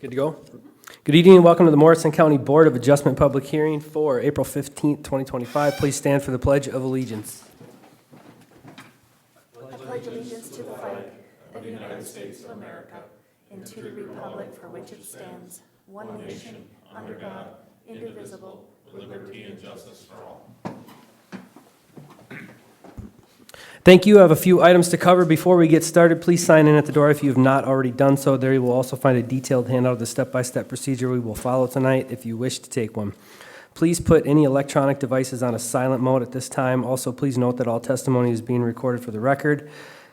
Good to go? Good evening and welcome to the Morrison County Board of Adjustment public hearing for April 15th, 2025. Please stand for the Pledge of Allegiance. I pledge allegiance to the flag of the United States of America and to the republic for which it stands, one nation, under God, indivisible, with liberty and justice for all. Thank you. I have a few items to cover before we get started. Please sign in at the door if you have not already done so. There you will also find a detailed handout of the step-by-step procedure we will follow tonight if you wish to take one. Please put any electronic devices on a silent mode at this time. Also, please note that all testimony is being recorded for the record.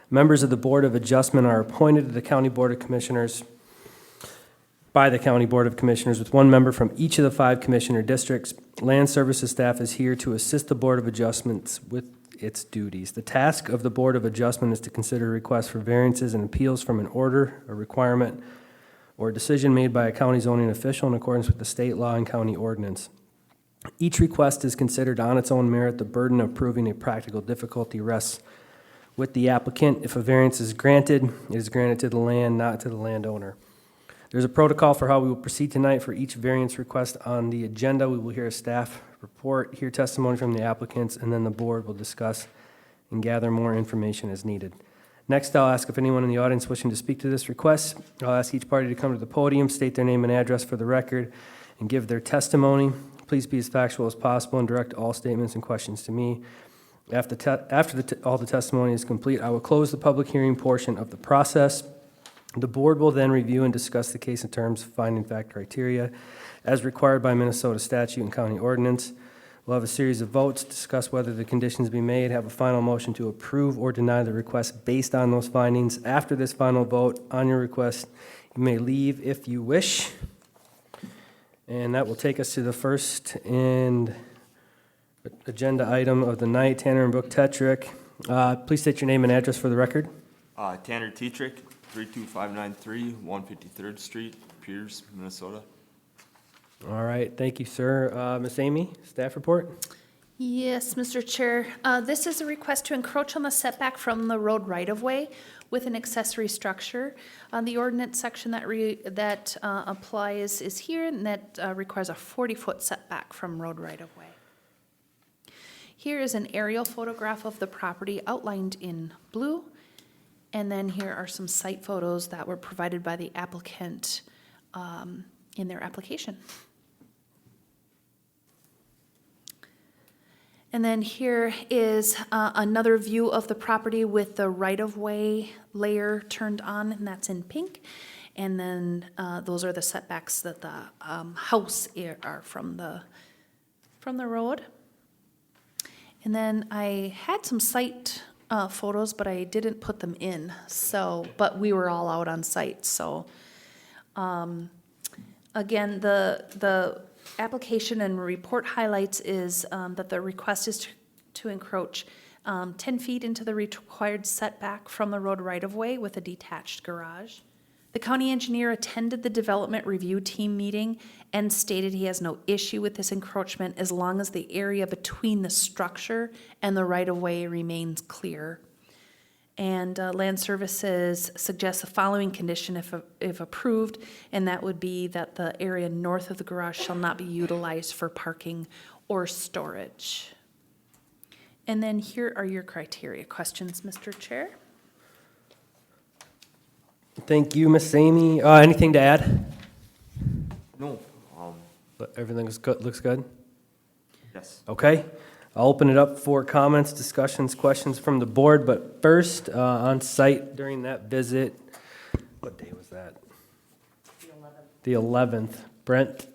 Members of the Board of Adjustment are appointed to the County Board of Commissioners by the County Board of Commissioners with one member from each of the 5 commissioner districts. Land Services staff is here to assist the Board of Adjustments with its duties. The task of the Board of Adjustment is to consider requests for variances and appeals from an order, a requirement, or a decision made by a county zoning official in accordance with the state law and county ordinance. Each request is considered on its own merit. The burden of proving a practical difficulty rests with the applicant. If a variance is granted, it is granted to the land, not to the landowner. There's a protocol for how we will proceed tonight. For each variance request on the agenda, we will hear a staff report, hear testimony from the applicants, and then the board will discuss and gather more information as needed. Next, I'll ask if anyone in the audience wishing to speak to this request. I'll ask each party to come to the podium, state their name and address for the record, and give their testimony. Please be as factual as possible and direct all statements and questions to me. After all the testimony is complete, I will close the public hearing portion of the process. The board will then review and discuss the case in terms of finding fact criteria as required by Minnesota statute and county ordinance. We'll have a series of votes, discuss whether the conditions be made, have a final motion to approve or deny the request based on those findings. After this final vote on your request, you may leave if you wish. And that will take us to the first and agenda item of the night, Tanner and Brooke Tetrick. Please state your name and address for the record. Tanner Tetrick, 32593 153rd Street, Pierce, Minnesota. All right, thank you, sir. Ms. Amy, staff report? Yes, Mr. Chair. This is a request to encroach on the setback from the road right-of-way with an accessory structure. The ordinance section that applies is here, and that requires a 40-foot setback from road right-of-way. Here is an aerial photograph of the property outlined in blue, and then here are some site photos that were provided by the applicant in their application. And then here is another view of the property with the right-of-way layer turned on, and that's in pink. And then those are the setbacks that the house are from the road. And then I had some site photos, but I didn't put them in. But we were all out on site. So again, the application and report highlights is that the request is to encroach 10 feet into the required setback from the road right-of-way with a detached garage. The county engineer attended the development review team meeting and stated he has no issue with this encroachment as long as the area between the structure and the right-of-way remains clear. And Land Services suggests the following condition if approved, and that would be that the area north of the garage shall not be utilized for parking or storage. And then here are your criteria questions, Mr. Chair. Thank you, Ms. Amy. Anything to add? No. Everything looks good? Yes. Okay. I'll open it up for comments, discussions, questions from the board, but first, on site during that visit, what day was that? The 11th. Brent,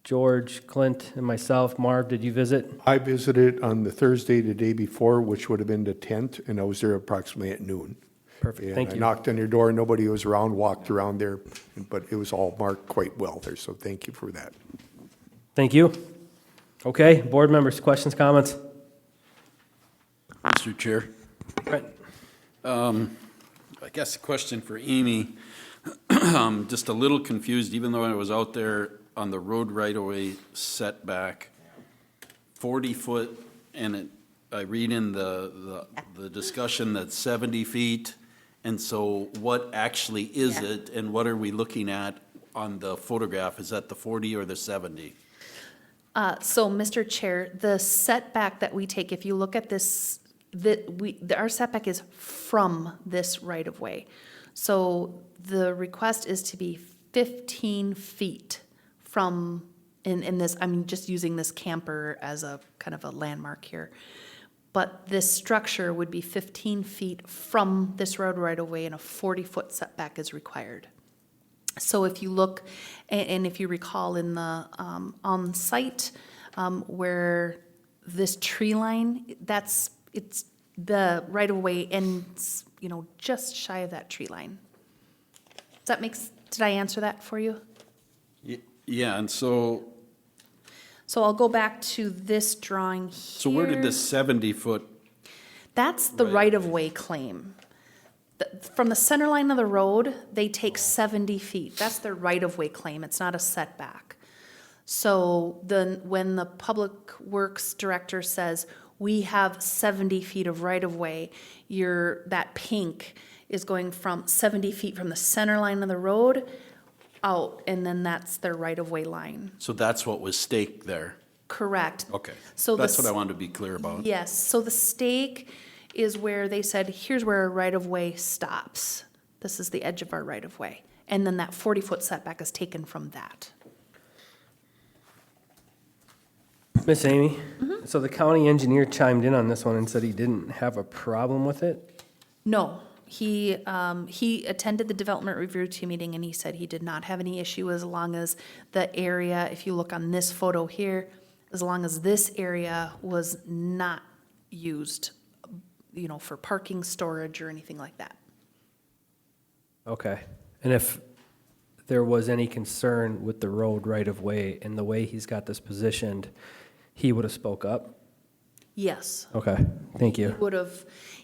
George, Clint, and myself. Marv, did you visit? I visited on the Thursday, the day before, which would have been the 10th, and I was there approximately at noon. Perfect, And thank I you. knocked on your door, nobody was around, walked around there, but it was all marked quite well there, so thank you for that. Thank you. Okay, board members, questions, comments? Mr. Chair, Brent? I guess a question for Amy. Just a little confused, even though I was out there on the road right-of-way setback, 40 foot, and I read in the discussion that 70 feet And so what actually is Yeah. it, and what are we looking at on the photograph? Is that the 40 or the 70? So, Mr. Chair, the setback that we take, if you look at this, our setback is from this right-of-way. So the request is to be 15 feet from, in this, I'm just using this camper as a kind of a landmark here. But this structure would be 15 feet from this road right-of-way, and a 40-foot setback is required. So if you look, and if you recall in the, on-site, where this tree line, it's the right-of-way ends, just shy of that tree line. Does that did I answer that for you? Yeah, and so So I'll go back to this drawing here. So where did this 70-foot, That's the right-of-way claim. From the center line of the road, they take 70 feet. That's their right-of-way claim. It's not a setback. So when the Public Works Director says, we have 70 feet of right-of-way, that pink is going from 70 feet from the center line of the road out, and then that's their right-of-way line. so that's what was staked there? Correct. Okay, So that's the what I wanted to be clear about. Yes, so the stake is where they said, here's where our right-of-way stops. This is the edge of our right-of-way. And then that 40-foot setback is taken from that. Miss Amy? So the county engineer chimed in on this one and said he didn't have a problem with it? No, he attended the development review team meeting, and he said he did not have any issue as long as the area, if you look on this photo here, as long as this area was not used, for parking, storage, or anything like that. Okay. And if there was any concern with the road right-of-way and the way he's got this positioned, he would have spoke up? Yes. Okay, thank you.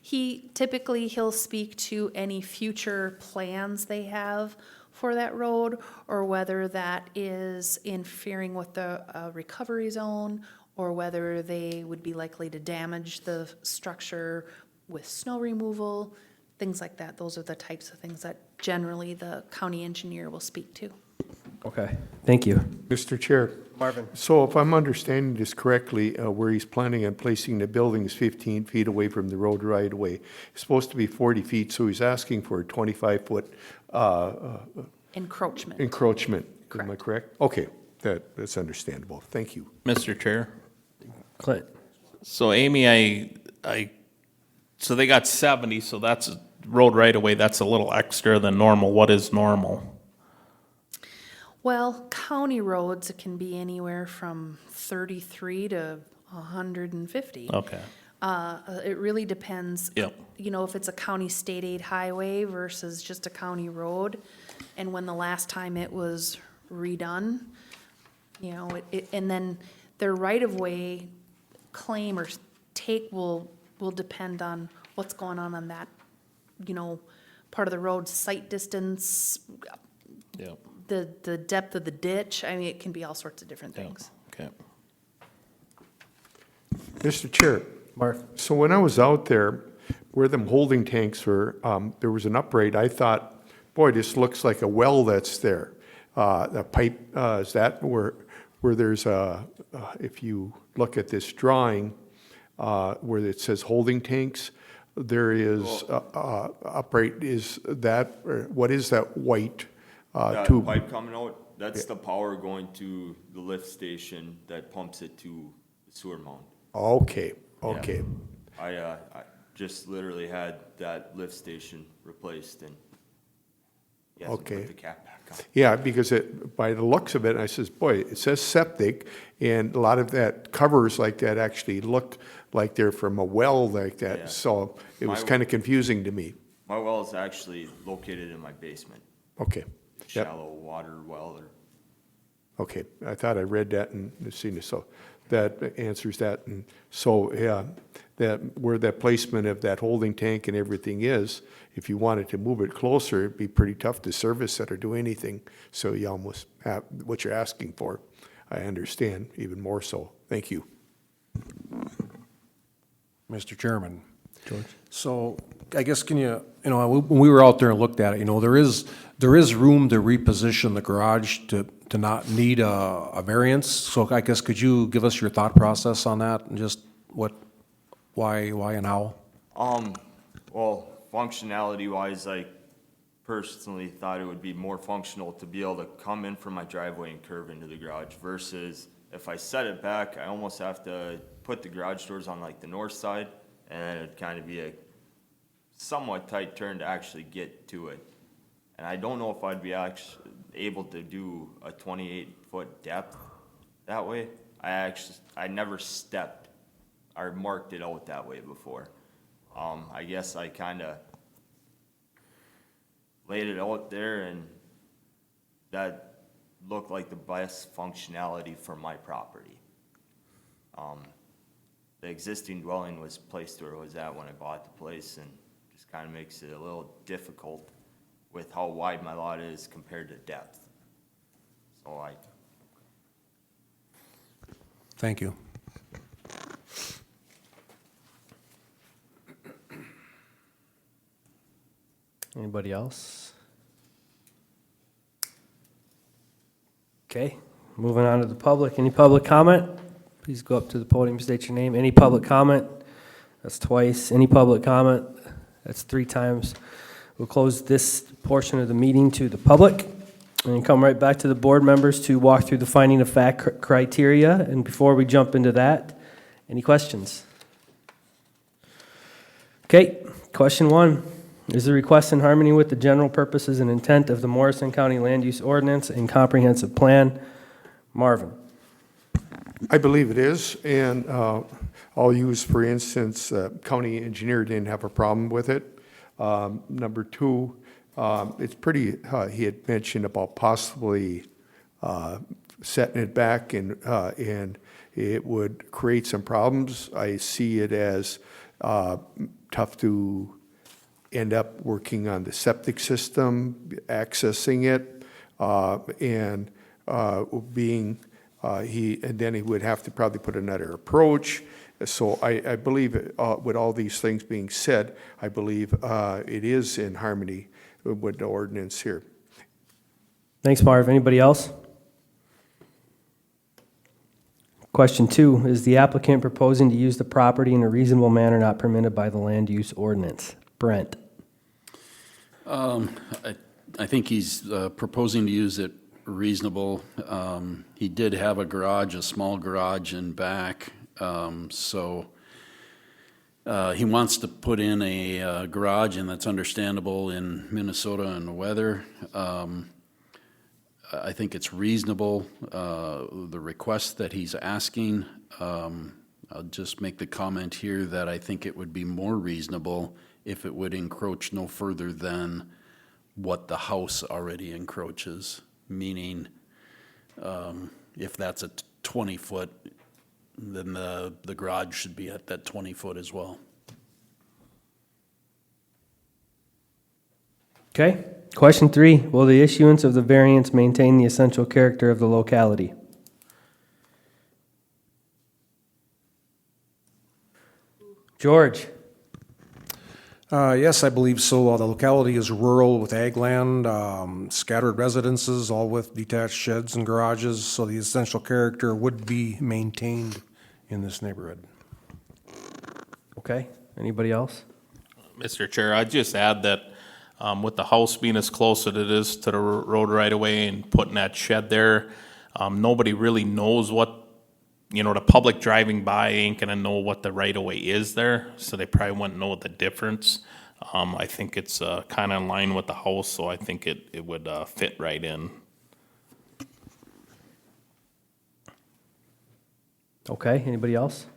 He'll speak to any future plans they have for that road, or whether that is interfering with the recovery zone, or whether they would be likely to damage the structure with snow removal, things like that. Those are the types of things that generally the county engineer will speak to. Okay, thank you. Mr. Chair, Marvin? so if I'm understanding this correctly, where he's planning on placing the building is 15 feet away from the road right away. It's supposed to be 40 feet, so he's asking for a 25-foot Encroachment. encroachment. Am I Correct. correct? Okay, that's understandable. Thank you. Mr. Chair. Clint? So Amy, so they got 70, so that's a road right away. That's a little extra than normal. What is normal? Well, county roads, it can be anywhere from 33 to 150. Okay. It really depends. Yep. If it's a county state aid highway versus just a county road, and when the last time it was redone, and then their right-of-way claim or take will depend on what's going on that, part of the road, site distance, Yep. the depth of the ditch. I mean, it can be all sorts of different things. Okay. Mr. Chair, Marv? so when I was out there, where them holding tanks were, there was an upright. I thought, boy, this looks like a well that's there. The pipe, is that where there's if you look at this drawing, where it says holding tanks, there is upright, is that, or what is that white That tube? pipe coming out, that's the power going to the lift station that pumps it to the sewer mound. Okay, Yeah. okay. I just literally had that lift station replaced, and he hasn't Okay. put the cap back on. Yeah, because by the looks of it, I says, boy, it says septic, and a lot of that covers like that actually look like they're from a well like that. Yeah. So it was My- kind of confusing to me. My well is actually located in my basement, Okay, yep, shallow water well, or okay. I thought I read that and seen it, so that answers that. And so, yeah, that, where that placement of that holding tank and everything is, if you wanted to move it closer, it'd be pretty tough to service it or do anything. So you almost have, what you're asking for, I understand even more so. Thank you. Mr. Chairman. George. So I guess, can you, when we were out there and looked at it, there is room to reposition the garage to not need a variance. So I guess, could you give us your thought process on that and just why and how? Well, functionality wise, I personally thought it would be more functional to be able to come in from my driveway and curve into the garage versus if I set it back, I almost have to put the garage doors on like the north side, and then it'd kind of be a somewhat tight turn to actually get to it. And I don't know if I'd be actually able to do a 28-foot depth that way. I never stepped or marked it out that way before. I guess I kind of laid it out there, and that looked like the best functionality for my property. The existing dwelling was placed where it was at when I bought the place, and just kind of makes it a little difficult with how wide my lot is compared to depth. So Thank you. Anybody else? Okay, moving on to the public. Any public comment? Please go up to the podium, state your name. Any public comment? That's twice. Any public comment? That's 3 times. We'll close this portion of the meeting to the public and come right back to the board members to walk through the finding of fact criteria. And before we jump into that, any questions? Okay, question 1. Is the request in harmony with the general purposes and intent of the Morrison County Land Use Ordinance and Comprehensive Plan? Marvin? I believe it is, and I'll use, for instance, county engineer didn't have a problem with it. Number 2, it's pretty, he had mentioned about possibly setting it back and it would create some problems. I see it as tough to end up working on the septic system, accessing it, and and then he would have to probably put another approach. So I believe, with all these things being said, I believe it is in harmony with the ordinance here. Thanks, Marv. Anybody else? Question 2, is the applicant proposing to use the property in a reasonable manner not permitted by the land use ordinance? Brent? I think he's proposing to use it reasonable. He did have a garage, a small garage in back, so he wants to put in a garage, and that's understandable in Minnesota and the weather. I think it's reasonable, the request that he's asking. I'll just make the comment here that I think it would be more reasonable if it would encroach no further than what the house already encroaches, meaning if that's a 20-foot, then the garage should be at that 20-foot as well. Okay. Question 3, will the issuance of the variance maintain the essential character of the locality? George? Yes, I believe so. The locality is rural with ag land, scattered residences, all with detached sheds and garages, so the essential character would be maintained in this neighborhood. Okay. Anybody else? Mr. Chair, I'd just add that with the house being as close as it is to the road right away and putting that shed there, nobody really knows what, the public driving by ain't gonna know what the right of way is there, so they probably wouldn't know the difference. I think it's kind of in line with the house, so I think it would fit right in. Okay. Anybody else?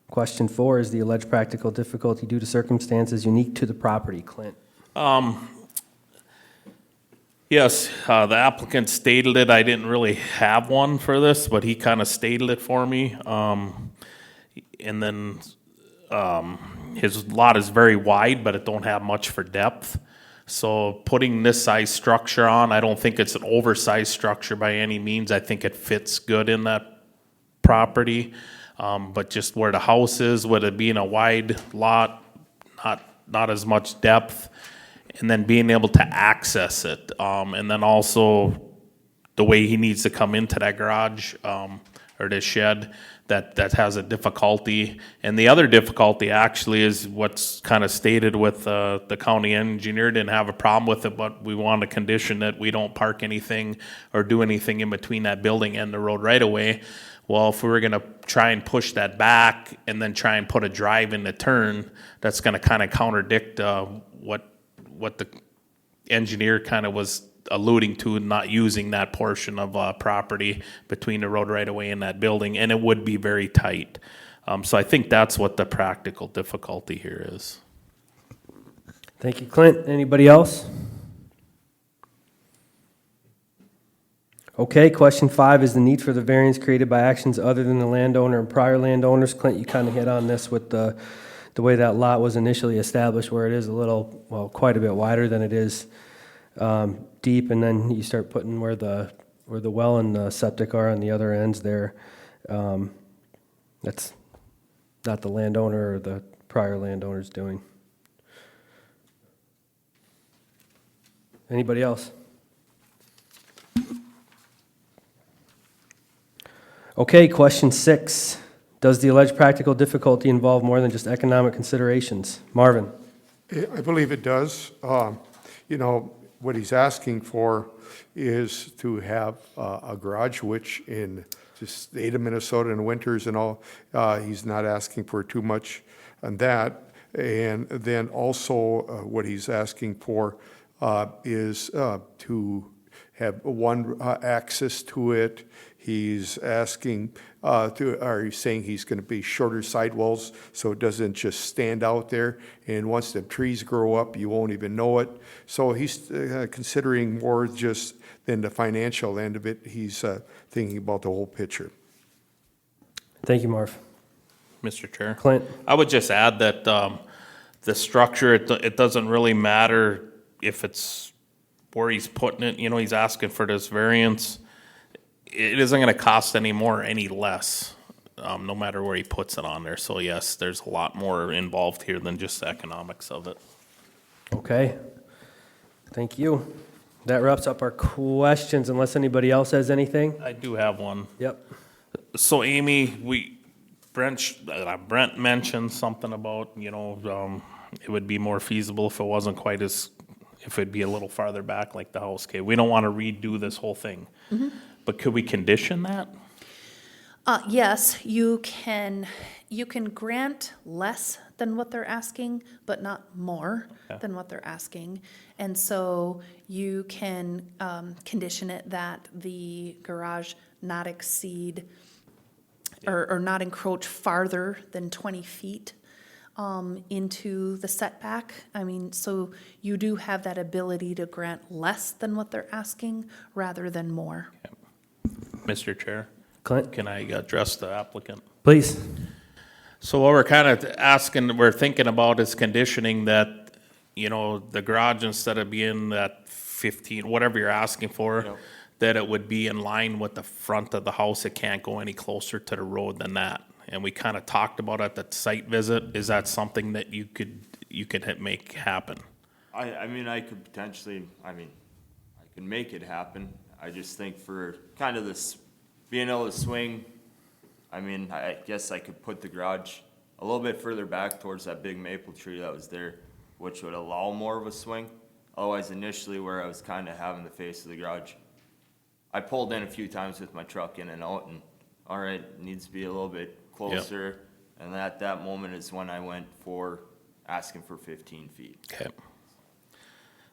Question 4, is the alleged practical difficulty due to circumstances unique to the property? Clint? Yes, the applicant stated it. I didn't really have one for this, but he kind of stated it for me. And then his lot is very wide, but it don't have much for depth. So putting this size structure on, I don't think it's an oversized structure by any means. I think it fits good in that property. But just where the house is, with it being a wide lot, not as much depth, and then being able to access it. And then also the way he needs to come into that garage, or this shed, that has a difficulty. And the other difficulty actually is what's kind of stated with the county engineer. Didn't have a problem with it, but we want a condition that we don't park anything or do anything in between that building and the road right away. Well, if we were gonna try and push that back and then try and put a drive in the turn, that's gonna kind of contradict what the engineer kind of was alluding to, not using that portion of property between the road right away and that building, and it would be very tight. So I think that's what the practical difficulty here is. Thank you, Clint. Anybody else? Okay, question 5 is the need for the variance created by actions other than the landowner and prior landowners. Clint, you kind of hit on this with the way that lot was initially established, where it is a little, well, quite a bit wider than it is deep, and then you start putting where the well and the septic are on the other ends there. That's not the landowner or the prior landowner's doing. Anybody else? Okay, question 6. Does the alleged practical difficulty involve more than just economic considerations? Marvin? I believe it does. You know, what he's asking for is to have a garage, which in the state of Minnesota in winters and all, he's not asking for too much on that. And then also what he's asking for is to have one access to it. He's asking or he's saying he's going to be shorter sidewalls so it doesn't just stand out there. And once the trees grow up, you won't even know it. So he's considering more just than the financial end of it. He's thinking about the whole picture. Thank you, Marv. Mr. Chair? Clint? I would just add that the structure, it doesn't really matter if it's where he's putting it. You know, he's asking for this variance. It isn't going to cost any more or any less, no matter where he puts it on there. So yes, there's a lot more involved here than just the economics of it. Okay. Thank you. That wraps up our questions, unless anybody else has anything? I do have one. Yep. So Amy, Brent mentioned something about, you know, it would be more feasible if it wasn't quite as, if it'd be a little farther back like the house. Okay, we don't want to redo this whole thing. Mm-hmm. But could we condition that? Yes, you can grant less than what they're asking, but not more than what they're asking. And so you can condition it that the garage not exceed or not encroach farther than 20 feet into the setback. I mean, so you do have that ability to grant less than what they're asking rather than more. Okay. Mr. Chair? Clint? Can I address the applicant? Please. So what we're kind of asking, we're thinking about is conditioning that, you know, the garage, instead of being that 15, whatever you're asking for, that it would be in line with the front of the house. It can't go any closer to the road than that. And we kind of talked about at the site visit. Is that something that you could make happen? I mean, I could potentially, I can make it happen. I just think for kind of this, being able to swing, I mean, I guess I could put the garage a little bit further back towards that big maple tree that was there, which would allow more of a swing. Otherwise, initially where I was kind of having the face of the garage, I pulled in a few times with my truck in and out, and all right, it needs to be a little bit closer. Yep. And at that moment is when I went for asking for 15 feet. Okay.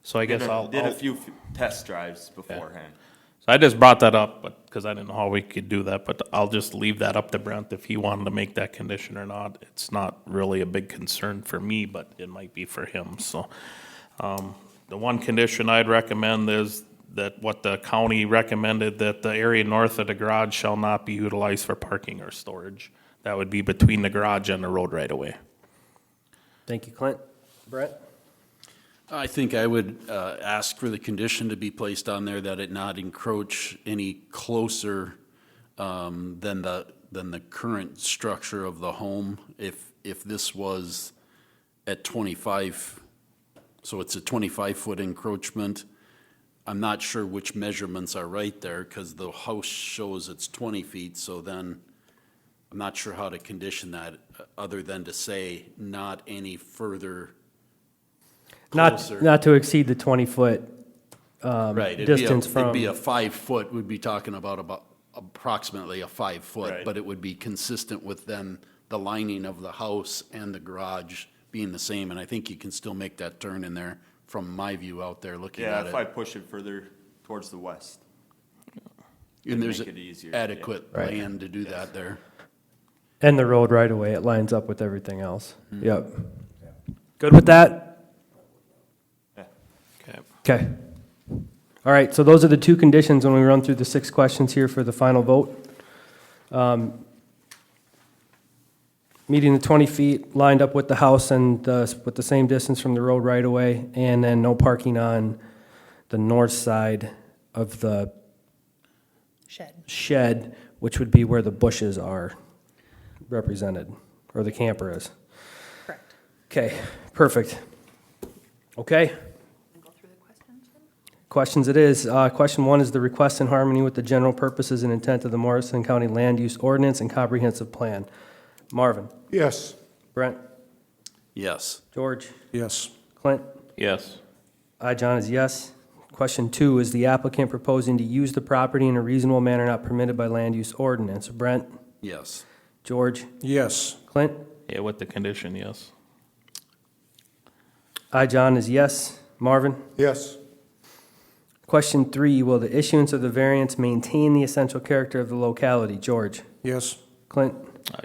So I guess I'll did a few test drives beforehand. So I just brought that up, but because I didn't know how we could do that, but I'll just leave that up to Brent if he wanted to make that condition or not. It's not really a big concern for me, but it might be for him. So the one condition I'd recommend is that what the county recommended, that the area north of the garage shall not be utilized for parking or storage. That would be between the garage and the road right away. Thank you, Clint. Brett? I think I would ask for the condition to be placed on there that it not encroach any closer than the than the current structure of the home. If this was at 25, so it's a 25-foot encroachment, I'm not sure which measurements are right there, because the house shows it's 20 feet, so then I'm not sure how to condition that, other than to say not any further closer. Not to exceed the 20-foot Right, distance it'd be from, a 5-foot, we'd be talking about approximately a 5-foot, Right. but it would be consistent with then the lining of the house and the garage being the same, and I think you can still make that turn in there from my view out there looking Yeah, at if I it. push it further towards the west. And there's make it easier, yeah. adequate Right. land to do that there. and the road right away, it lines up with everything else. Mm-hmm. Yep. Good with that? Okay. Okay. All right, so those are the two conditions when we run through the 6 questions here for the final vote. Meeting the 20 feet lined up with the house and with the same distance from the road right away, and then no parking on the north side of the shed, which would be where the bushes are represented, or the camper is. Correct. Okay, perfect. Okay, Go through the questions. questions it is. Question 1 is the request in harmony with the general purposes and intent of the Morrison County Land Use Ordinance and Comprehensive Plan. Marvin, Yes. Brent, Yes. George, Yes. Clint, Yes. I, John, is yes. Question 2, is the applicant proposing to use the property in a reasonable manner not permitted by land use ordinance? Brent, Yes. George, Yes. Clint, Yeah, with the condition, yes. I, John, is yes. Marvin? Yes. Question 3, will the issuance of the variance maintain the essential character of the locality? George, Yes. Clint,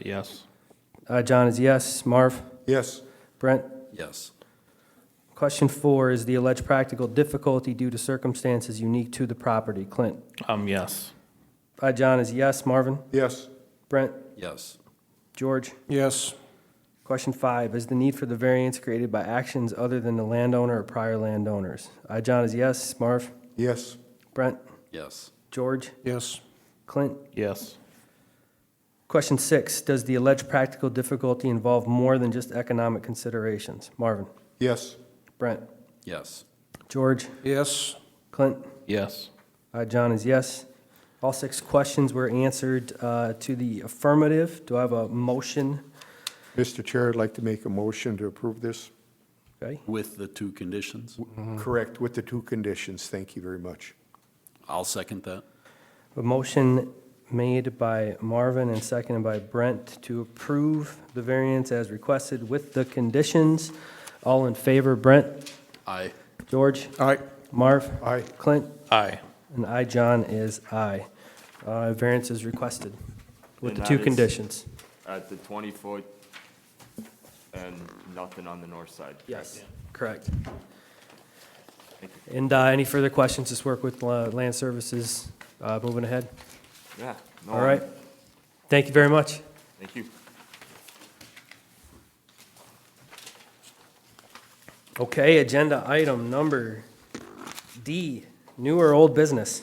Yes. John is yes. Marv, Yes. Brent? Yes. Question 4, is the alleged practical difficulty due to circumstances unique to the property? Clint, Yes. John is yes. Marvin, Yes. Brent, Yes. George? Yes. Question 5, is the need for the variance created by actions other than the landowner or prior landowners? John is yes. Marv, Yes. Brent, Yes. George, Yes. Clint? Yes. Question 6, does the alleged practical difficulty involve more than just economic considerations? Marvin, Yes. Brent, Yes. George, Yes. Clint? Yes. John is yes. All 6 questions were answered to the affirmative. Do I have a motion? Mr. Chair, I'd like to make a motion to approve this. Okay. With the 2 conditions. Correct, with the 2 conditions. Thank you very much. I'll second that. A motion made by Marvin and seconded by Brent to approve the variance as requested with the conditions. All in favor, Brent, Aye. George, Aye. Marv, Aye. Clint, Aye. and I, John, is aye. Variance is requested with the And 2 that is- conditions. At the 20-foot and nothing on the north side. Yes, correct. And any further questions, just work with Land Services moving ahead. Yeah. no, All right. Thank you very much. Thank you. Okay, agenda item number D, new or old business.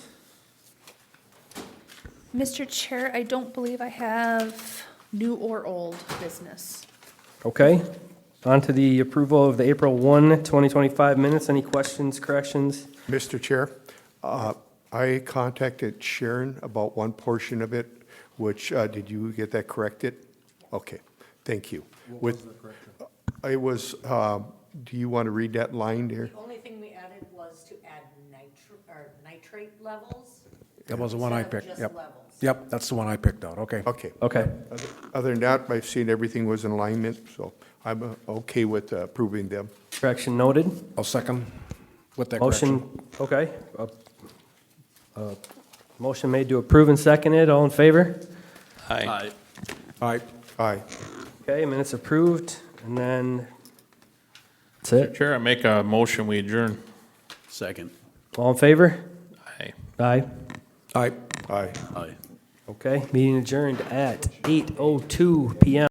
Mr. Chair, I don't believe I have new or old business. Okay, on to the approval of the April 1, 2025 minutes. Any questions, corrections? Mr. Chair, I contacted Sharon about one portion of it, which, did you get that corrected? Okay, thank you. It was, do you want to read that line there? The only thing we added was to add nitrate levels. That was the one I instead of picked, just yep. levels. Yep, that's the one I picked out, okay. Okay. Okay, Other than that, I've seen everything was in alignment, so I'm okay with approving them. correction noted. I'll second with that correction. Motion, okay. Motion made to approve and seconded. All in favor? Aye. Aye. Aye. Aye. Okay, minutes approved, and then that's it. Chair, I make a motion, we adjourn. Second. All in favor? Aye. Aye. Aye. Aye. Aye. Okay, meeting adjourned at 8:02 PM.